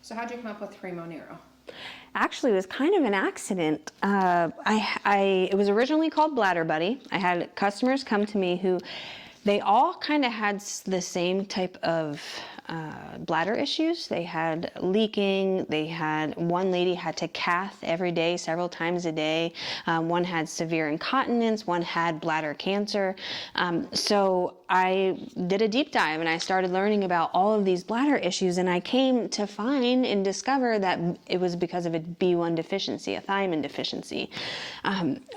So how'd you come up with Primo Neuro? Actually, it was kind of an accident. It was originally called Bladder Buddy. I had customers come to me who, they all kind of had the same type of bladder issues. They had leaking. They had, one lady had to cath every day, several times a day. One had severe incontinence. One had bladder cancer. So I did a deep dive and I started learning about all of these bladder issues, and I came to find and discover that it was because of a B1 deficiency, a thiamine deficiency.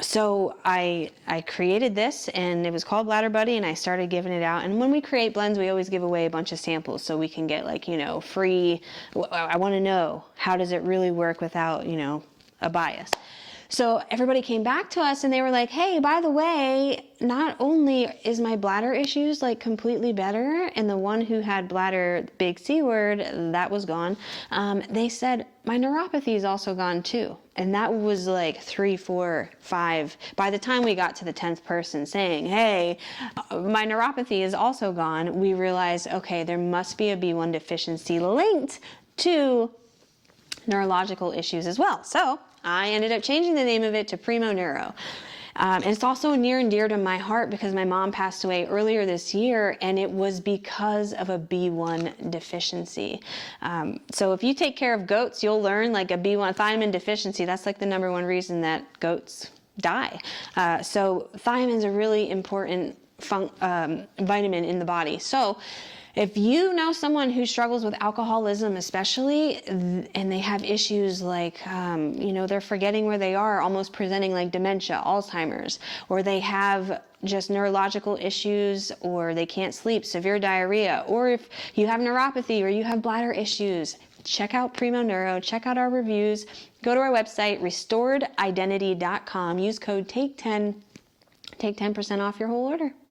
So I created this, and it was called Bladder Buddy, and I started giving it out. And when we create blends, we always give away a bunch of samples so we can get, like, you know, free. I want to know, how does it really work without, you know, a bias? So everybody came back to us and they were like, hey, by the way, not only is my bladder issues like completely better, and the one who had bladder, big C word, that was gone. They said my neuropathy is also gone too. And that was like 3, 4, 5. By the time we got to the 10th person saying, hey, my neuropathy is also gone, we realized, okay, there must be a B1 deficiency linked to neurological issues as well. So I ended up changing the name of it to Primo Neuro. And it's also near and dear to my heart because my mom passed away earlier this year, and it was because of a B1 deficiency. So if you take care of goats, you'll learn, like, a B1 thiamine deficiency, that's like the #1 reason that goats die. So thiamine is a really important vitamin in the body. So if you know someone who struggles with alcoholism especially, and they have issues like, you know, they're forgetting where they are, almost presenting like dementia, Alzheimer's, or they have just neurological issues, or they can't sleep, severe diarrhea, or if you have neuropathy or you have bladder issues, check out Primo Neuro, check out our reviews, go to our website, restoredidentity.com, use code TAKE10, take 10% off your whole order.